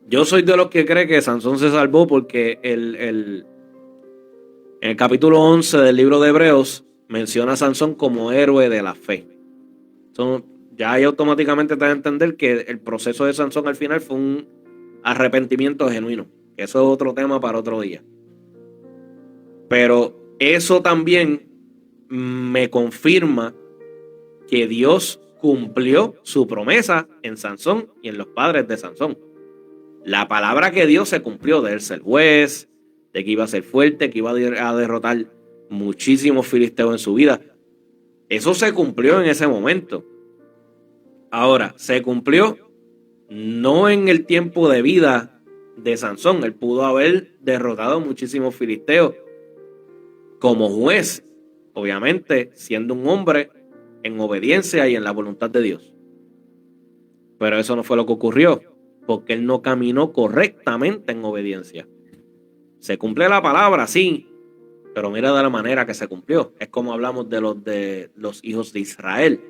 Yo soy de los que cree que Sansón se salvó porque en el capítulo 11 del libro de Hebreos menciona a Sansón como héroe de la fe. Ya ahí automáticamente te da a entender que el proceso de Sansón al final fue un arrepentimiento genuino. Eso es otro tema para otro día. Pero eso también me confirma que Dios cumplió su promesa en Sansón y en los padres de Sansón. La palabra que Dios se cumplió de él ser juez, de que iba a ser fuerte, que iba a derrotar muchísimos filisteos en su vida. Eso se cumplió en ese momento. Ahora, se cumplió no en el tiempo de vida de Sansón. Él pudo haber derrotado muchísimos filisteos como juez, obviamente siendo un hombre en obediencia y en la voluntad de Dios. Pero eso no fue lo que ocurrió, porque él no caminó correctamente en obediencia. Se cumple la palabra, sí, pero mira de la manera que se cumplió. Es como hablamos de los hijos de Israel.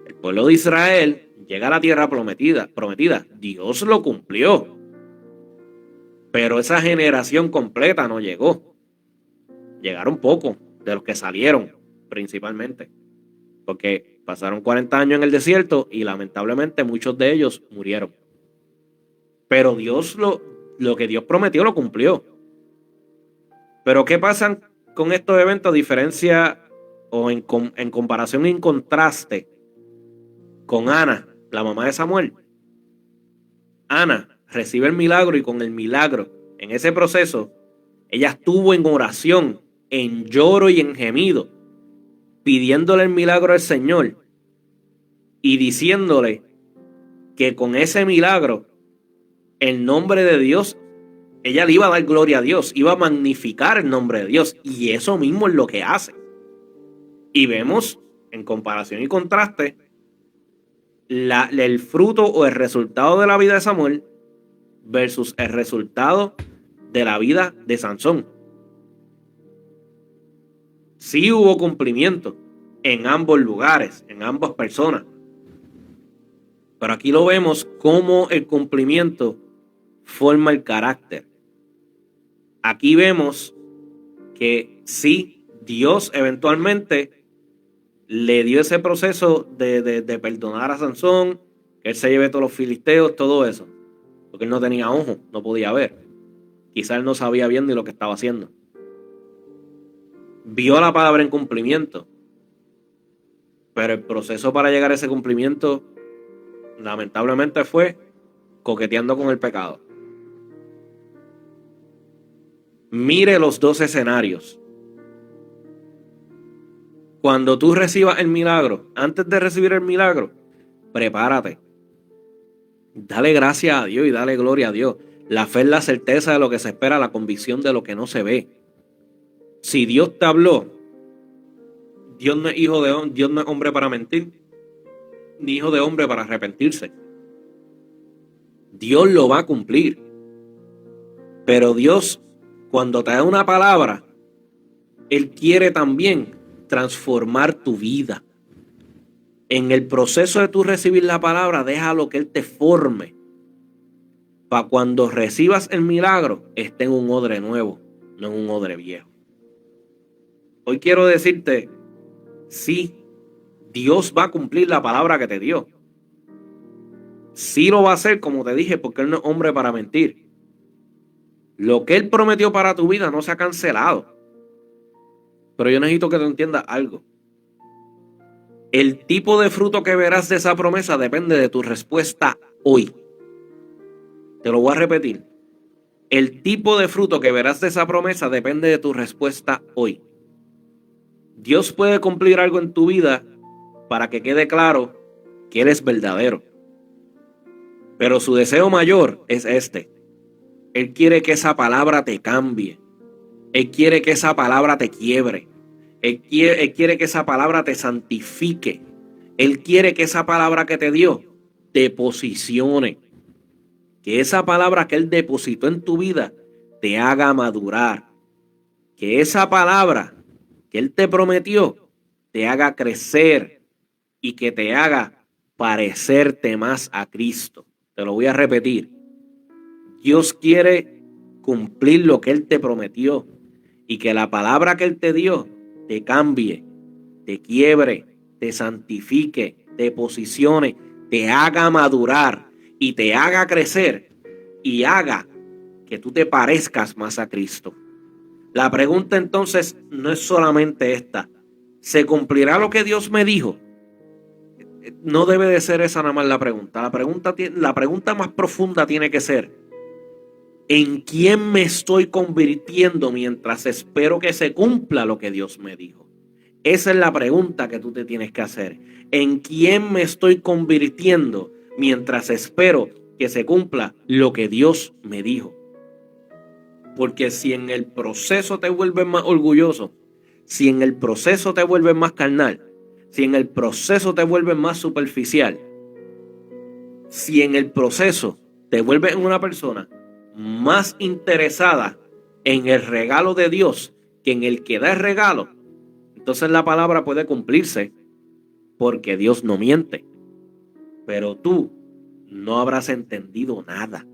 El pueblo de Israel llega a la tierra prometida. Dios lo cumplió. Pero esa generación completa no llegó. Llegaron pocos de los que salieron, principalmente. Porque pasaron 40 años en el desierto y lamentablemente muchos de ellos murieron. Pero Dios lo que Dios prometió lo cumplió. Pero ¿qué pasa con estos eventos a diferencia o en comparación y en contraste con Ana, la mamá de Samuel? Ana recibe el milagro y con el milagro, en ese proceso, ella estuvo en oración, en lloro y en gemido, pidiéndole el milagro al Señor y diciéndole que con ese milagro, el nombre de Dios, ella le iba a dar gloria a Dios, iba a magnificar el nombre de Dios, y eso mismo es lo que hace. Y vemos, en comparación y contraste, el fruto o el resultado de la vida de Samuel versus el resultado de la vida de Sansón. Sí hubo cumplimiento en ambos lugares, en ambas personas. Pero aquí lo vemos cómo el cumplimiento forma el carácter. Aquí vemos que sí, Dios eventualmente le dio ese proceso de perdonar a Sansón, que él se lleve todos los filisteos, todo eso. Porque él no tenía ojo, no podía ver. Quizá él no sabía bien ni lo que estaba haciendo. Vio la palabra en cumplimiento. Pero el proceso para llegar a ese cumplimiento, lamentablemente, fue coqueteando con el pecado. Mire los dos escenarios. Cuando tú recibas el milagro, antes de recibir el milagro, prepárate. Dale gracias a Dios y dale gloria a Dios. La fe es la certeza de lo que se espera, la convicción de lo que no se ve. Si Dios te habló, Dios no es Dios no es hombre para mentir, ni hijo de hombre para arrepentirse. Dios lo va a cumplir. Pero Dios, cuando te da una palabra, Él quiere también transformar tu vida. En el proceso de tú recibir la palabra, déjalo que Él te forme. Para cuando recibas el milagro, esté en un odre nuevo, no en un odre viejo. Hoy quiero decirte, sí, Dios va a cumplir la palabra que te dio. Sí lo va a hacer, como te dije, porque Él no es hombre para mentir. Lo que Él prometió para tu vida no se ha cancelado. Pero yo necesito que tú entiendas algo. El tipo de fruto que verás de esa promesa depende de tu respuesta hoy. Te lo voy a repetir. El tipo de fruto que verás de esa promesa depende de tu respuesta hoy. Dios puede cumplir algo en tu vida para que quede claro que Él es verdadero. Pero su deseo mayor es este. Él quiere que esa palabra te cambie. Él quiere que esa palabra te quiebre. Él quiere que esa palabra te santifique. Él quiere que esa palabra que te dio te posicione. Que esa palabra que Él depositó en tu vida te haga madurar. Que esa palabra que Él te prometió te haga crecer y que te haga parecerte más a Cristo. Te lo voy a repetir. Dios quiere cumplir lo que Él te prometió y que la palabra que Él te dio te cambie, te quiebre, te santifique, te posicione, te haga madurar y te haga crecer y haga que tú te parezcas más a Cristo. La pregunta entonces no es solamente esta. ¿Se cumplirá lo que Dios me dijo? No debe de ser esa nada más la pregunta. La pregunta más profunda tiene que ser: ¿en quién me estoy convirtiendo mientras espero que se cumpla lo que Dios me dijo? Esa es la pregunta que tú te tienes que hacer. ¿En quién me estoy convirtiendo mientras espero que se cumpla lo que Dios me dijo? Porque si en el proceso te vuelves más orgulloso, si en el proceso te vuelves más carnal, si en el proceso te vuelves más superficial, si en el proceso te vuelves una persona más interesada en el regalo de Dios que en el que da el regalo, entonces la palabra puede cumplirse, porque Dios no miente. Pero tú no habrás entendido nada.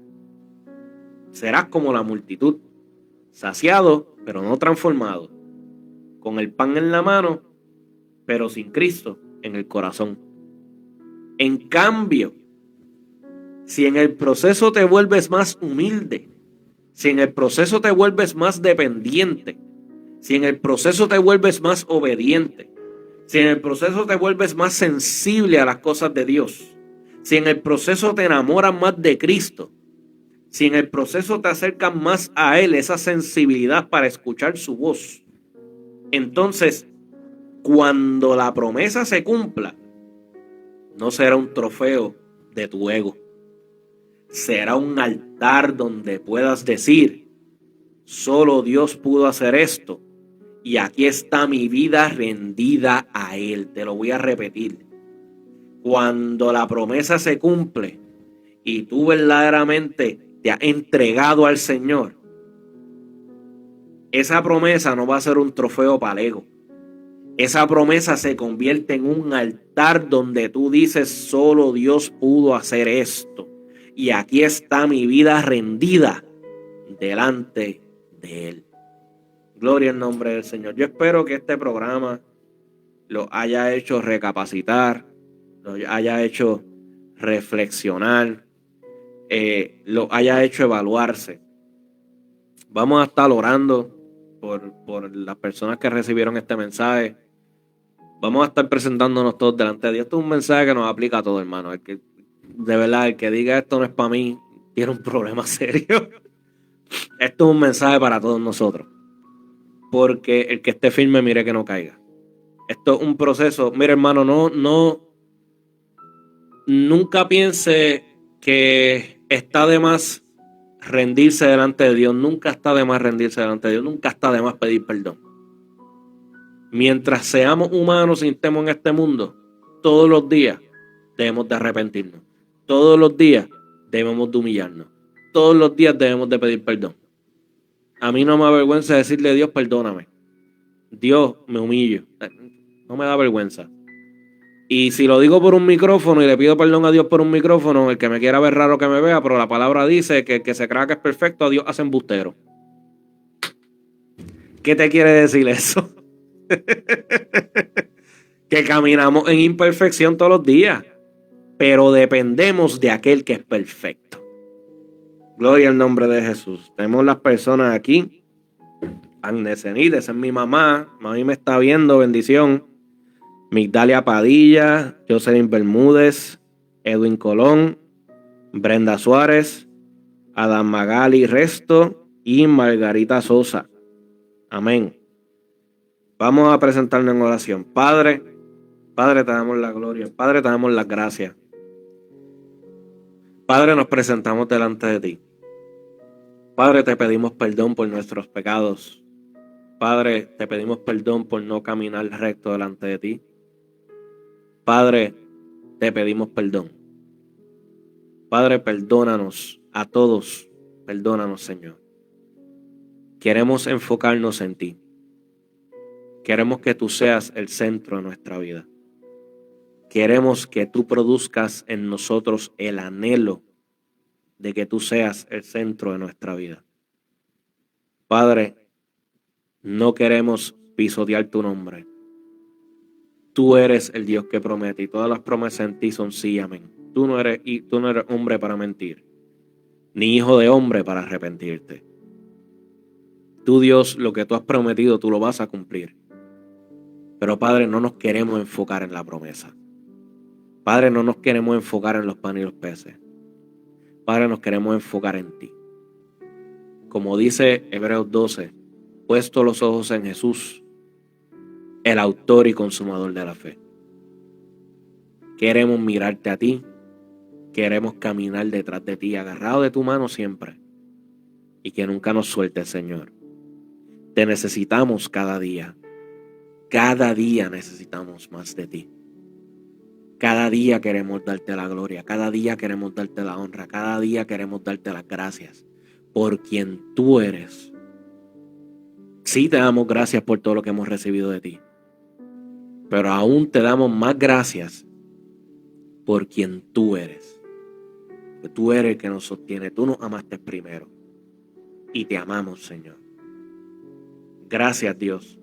Serás como la multitud, saciado pero no transformado, con el pan en la mano pero sin Cristo en el corazón. En cambio, si en el proceso te vuelves más humilde, si en el proceso te vuelves más dependiente, si en el proceso te vuelves más obediente, si en el proceso te vuelves más sensible a las cosas de Dios, si en el proceso te enamoras más de Cristo, si en el proceso te acercas más a Él, esa sensibilidad para escuchar su voz, entonces cuando la promesa se cumpla, no será un trofeo de tu ego. Será un altar donde puedas decir: solo Dios pudo hacer esto y aquí está mi vida rendida a Él. Te lo voy a repetir. Cuando la promesa se cumple y tú verdaderamente te has entregado al Señor, esa promesa no va a ser un trofeo para el ego. Esa promesa se convierte en un altar donde tú dices: solo Dios pudo hacer esto y aquí está mi vida rendida delante de Él. Gloria al nombre del Señor. Yo espero que este programa lo haya hecho recapacitar, lo haya hecho reflexionar, lo haya hecho evaluarse. Vamos a estar orando por las personas que recibieron este mensaje. Vamos a estar presentándonos todos delante de Dios. Esto es un mensaje que nos aplica a todos, hermano. De verdad, el que diga esto no es para mí, tiene un problema serio. Esto es un mensaje para todos nosotros. Porque el que esté firme, mire que no caiga. Esto es un proceso. Mira, hermano, nunca piense que está de más rendirse delante de Dios. Nunca está de más rendirse delante de Dios. Nunca está de más pedir perdón. Mientras seamos humanos y estemos en este mundo, todos los días debemos de arrepentirnos. Todos los días debemos de humillarnos. Todos los días debemos de pedir perdón. A mí no me avergüenza decirle a Dios, perdóname. Dios, me humillo. No me da vergüenza. Y si lo digo por un micrófono y le pido perdón a Dios por un micrófono, el que me quiera ver raro que me vea, pero la palabra dice que el que se crea que es perfecto, a Dios hace embustero. ¿Qué te quiere decir eso? Que caminamos en imperfección todos los días, pero dependemos de aquel que es perfecto. Gloria al nombre de Jesús. Tenemos las personas aquí. Agnes Enid, esa es mi mamá. Mami me está viendo, bendición. Migdalia Padilla, Jocelyn Bermúdez, Edwin Colón, Brenda Suárez, Adam Magali Resto y Margarita Sosa. Amén. Vamos a presentarnos en oración. Padre, te damos la gloria. Padre, te damos las gracias. Padre, nos presentamos delante de ti. Padre, te pedimos perdón por nuestros pecados. Padre, te pedimos perdón por no caminar recto delante de ti. Padre, te pedimos perdón. Padre, perdónanos a todos. Perdónanos, Señor. Queremos enfocarnos en ti. Queremos que tú seas el centro de nuestra vida. Queremos que tú produzcas en nosotros el anhelo de que tú seas el centro de nuestra vida. Padre, no queremos pisotear tu nombre. Tú eres el Dios que promete y todas las promesas en ti son sí y amén. Tú no eres hombre para mentir, ni hijo de hombre para arrepentirte. Tú, Dios, lo que tú has prometido, tú lo vas a cumplir. Pero, Padre, no nos queremos enfocar en la promesa. Padre, no nos queremos enfocar en los panes y los peces. Padre, nos queremos enfocar en ti. Como dice Hebreos 12, puesto los ojos en Jesús, el autor y consumador de la fe. Queremos mirarte a ti. Queremos caminar detrás de ti, agarrado de tu mano siempre. Y que nunca nos sueltes, Señor. Te necesitamos cada día. Cada día necesitamos más de ti. Cada día queremos darte la gloria. Cada día queremos darte la honra. Cada día queremos darte las gracias por quien tú eres. Sí te damos gracias por todo lo que hemos recibido de ti. Pero aún te damos más gracias por quien tú eres. Porque tú eres el que nos sostiene. Tú nos amaste primero. Y te amamos, Señor. Gracias, Dios,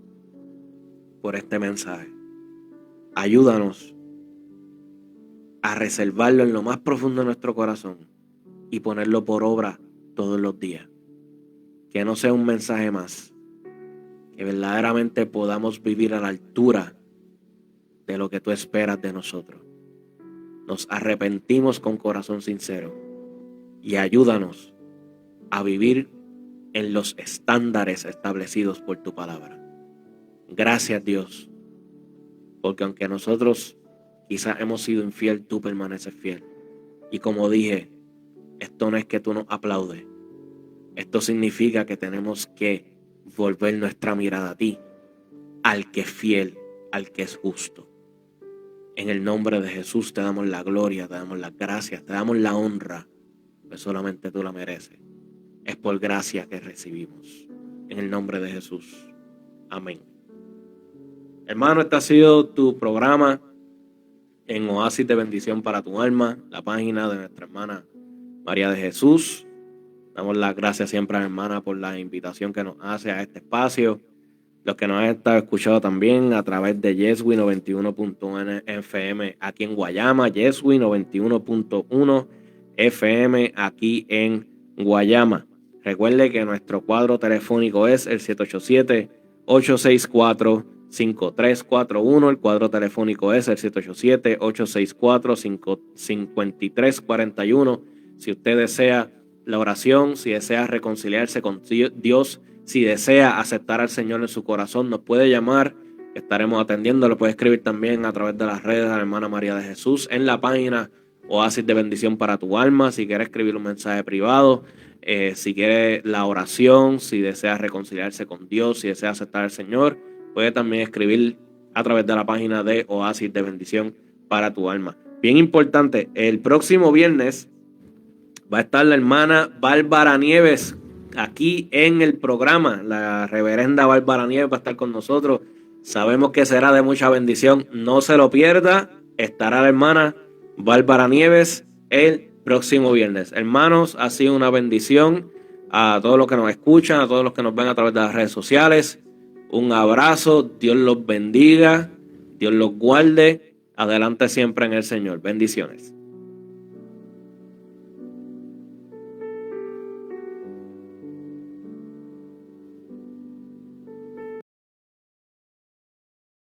por este mensaje. Ayúdanos a reservarlo en lo más profundo de nuestro corazón y ponerlo por obra todos los días. Que no sea un mensaje más. Que verdaderamente podamos vivir a la altura de lo que tú esperas de nosotros. Nos arrepentimos con corazón sincero y ayúdanos a vivir en los estándares establecidos por tu palabra. Gracias, Dios, porque aunque nosotros quizás hemos sido infiel, tú permaneces fiel. Y como dije, esto no es que tú nos aplaudes. Esto significa que tenemos que volver nuestra mirada a ti, al que es fiel, al que es justo. En el nombre de Jesús te damos la gloria, te damos las gracias, te damos la honra, que solamente tú la mereces. Es por gracia que recibimos. En el nombre de Jesús. Amén. Hermano, este ha sido tu programa en Oasis de Bendición para tu Alma, la página de nuestra hermana María de Jesús. Damos las gracias siempre a la hermana por la invitación que nos hace a este espacio. Los que nos han estado escuchando también a través de Yeswi 91.1 FM aquí en Guayama, Yeswi 91.1 FM aquí en Guayama. Recuerde que nuestro cuadro telefónico es el 787-864-5341. El cuadro telefónico es el 787-864-5341. Si usted desea la oración, si desea reconciliarse con Dios, si desea aceptar al Señor en su corazón, nos puede llamar estaremos atendiendo. Lo puede escribir también a través de las redes a la hermana María de Jesús en la página Oasis de Bendición para tu Alma. Si quiere escribir un mensaje privado, si quiere la oración, si desea reconciliarse con Dios, si desea aceptar al Señor, puede también escribir a través de la página de Oasis de Bendición para tu Alma. Bien importante, el próximo viernes va a estar la hermana Bárbara Nieves aquí en el programa. La reverenda Bárbara Nieves va a estar con nosotros. Sabemos que será de mucha bendición. No se lo pierda. Estará la hermana Bárbara Nieves el próximo viernes. Hermanos, ha sido una bendición a todos los que nos escuchan, a todos los que nos ven a través de las redes sociales. Un abrazo. Dios los bendiga. Dios los guarde. Adelante siempre en el Señor. Bendiciones.